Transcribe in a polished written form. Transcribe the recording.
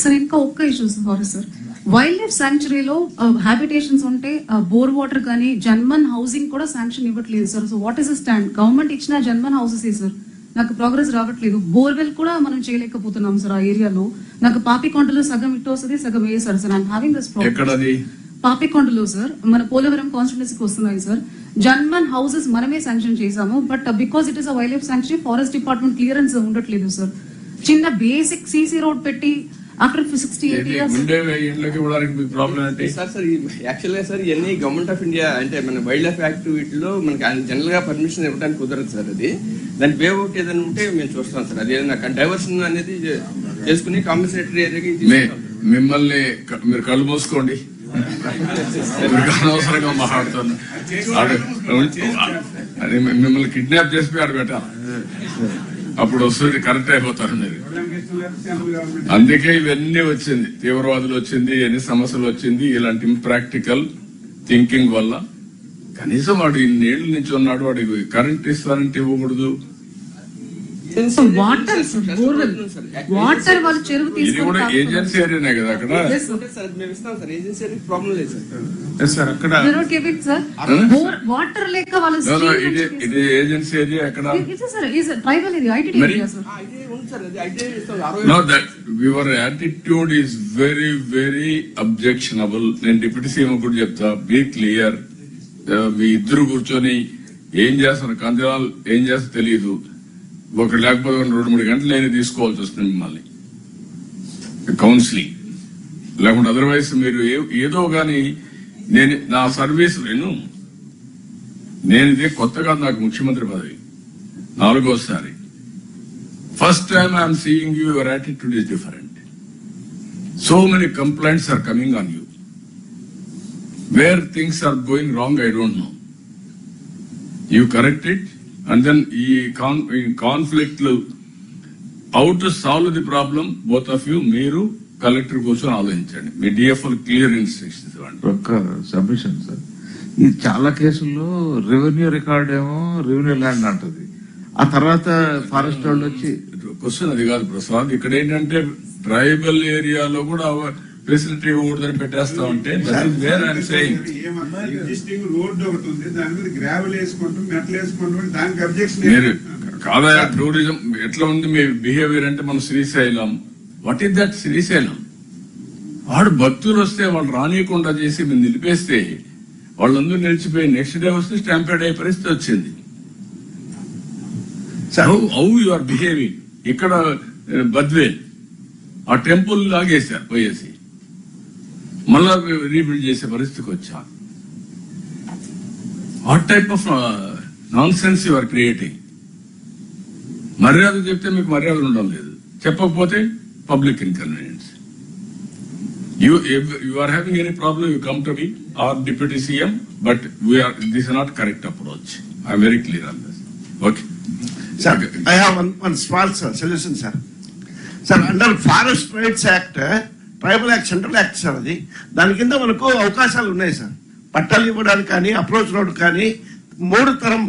Sir ఇంకా ఒక్క issue sir, wildlife శాంక్చురీలో హ్యాబిటేషన్స్ ఉంటే బోర్ వాటర్ కానీ జన్మన్ హౌసింగ్ కూడా శాంక్షన్ ఇవ్వట్లేదు sir. So what is the stand? Government ఇచ్చిన జన్మన్ హౌసెస్ సార్, నాకు ప్రోగ్రెస్ రావట్లేదు. బోర్వెల్ కూడా మనం చేయలేకపోతున్నాం సార్ ఆ ఏరియాలో. నాకు పాపికొండలో సగం ఇటు వస్తుంది, సగం వేసారు sir. I'm having this problem. పాపికొండలో సార్, మన పోలవరం కాన్స్టిట్యున్సీకి వస్తున్నాయి సార్. జన్మన్ హౌసెస్ మనమే శాంక్షన్ చేసాము, but because it is a wildlife sanctuary forest department clearance ఉండట్లేదు సార్. చిన్న బేసిక్ సీసీ రోడ్ పెట్టి ఆఫ్టర్ 68 years యాక్చువల్గా సార్ ఇవన్నీ గవర్నమెంట్ ఆఫ్ ఇండియా అంటే మన వైల్డ్ లైఫ్ యాక్ట్ వీటిలో మనకి జనరల్ గా పర్మిషన్ ఇవ్వడానికి కుదరదు సార్. అది దాని వే అవుట్ ఏదైనా ఉంటే మేము చూస్తాం సార్. అది ఏదైనా డైవర్షన్ అనేది చేసుకుని కాంపెన్సేటరీ ఏరియాకి మిమ్మల్ని మీరు కళ్ళు మూసుకోండి, అనవసరంగా మాట్లాడుతున్నా. మిమ్మల్ని కిడ్నాప్ చేసి ఆడ పెట్టాలి, అప్పుడు వస్తుంది, కరెక్ట్ అయిపోతారు మీరు. అందుకే ఇవన్నీ వచ్చింది, తీవ్రవాదులు వచ్చింది, ఎన్ని సమస్యలు వచ్చింది, ఇలాంటి ఇంప్రాక్టికల్ థింకింగ్ వల్ల. కనీసం వాడు ఇన్నేళ్ల నుంచి ఉన్నాడు, వాడికి కరెంట్ ఇస్తారంటే ఇవ్వకూడదు. వాటర్ వాటర్ వాళ్ళు చెరువు ఇది కూడా ఏజెన్సీ ఏరియానే కదా అక్కడ. వాటర్ లేక వాళ్ళు ఇది ఏజెన్సీ ఏరియా ఎక్కడ? Tribal area, IT area sir. No, that your attitude is very, very objectionable. నేను డిప్యూటీ సీఎం కూడా చెప్తా, బీ క్లియర్. మీ ఇద్దరు కూర్చొని ఏం చేస్తారు, కందిరాలు ఏం చేస్తా తెలియదు. ఒకటి లేకపోతే 2-3 గంటలు నేను తీసుకోవాల్సి వస్తుంది మిమ్మల్ని కౌన్సిలింగ్, లేకుంటే అదర్వైజ్ మీరు ఏదో గాని. నేను నా సర్వీస్ నేను ఇదే కొత్తగా, నాకు ముఖ్యమంత్రి పదవి 4వ సారి. First time I am seeing you, your attitude is different. So many complaints are coming on you. Where things are going wrong, I don't know. You correct it, and then in conflict, how to solve the problem, both of you, మీరు collector కోసం ఆలోచించండి. మీ DFO clear instructions ఇవ్వండి. ఒక submission sir, ఈ చాలా కేసుల్లో revenue record ఏమో revenue land అంటది, ఆ తర్వాత ఫారెస్ట్ వాళ్ళు వచ్చి. క్వశ్చన్ అది కాదు ప్రసాద్, ఇక్కడ ఏంటంటే ట్రైబల్ ఏరియాలో కూడా ఫెసిలిటీ ఇవ్వకూడదని పెట్టేస్తా ఉంటే మీరు కాదా. టూరిజం ఎట్లా ఉంది మీ బిహేవియర్ అంటే, మన Srisailam, what is that Srisailam? వాడు భక్తులు వస్తే వాళ్ళు రానియకుండా చేసి మీరు నిలిపేస్తే వాళ్ళందరూ నిలిచిపోయి నెక్స్ట్ డే వస్తే స్టాంపేడ్ అయ్యే పరిస్థితి వచ్చింది. How you are behaving. ఇక్కడ బద్వేల్ ఆ టెంపుల్ లాగేశారు పోయేసి, మళ్ళా రీబిల్డ్ చేసే పరిస్థితికి వచ్చా. What type of nonsense you are creating. మర్యాద చెప్తే మీకు మర్యాద ఉండడం లేదు, చెప్పకపోతే public inconvenience. You are having any problem, you come to me or Deputy CM, but this is not correct approach. I am very clear on this. Okay. Sir, I have one small solution, sir. Sir, under Forest Rights Act, Tribal Act, Central Act, sir, దాని కింద మనకు అవకాశాలు ఉన్నాయి sir. పట్టాలు ఇవ్వడానికి కానీ, approach road కానీ 3 తరం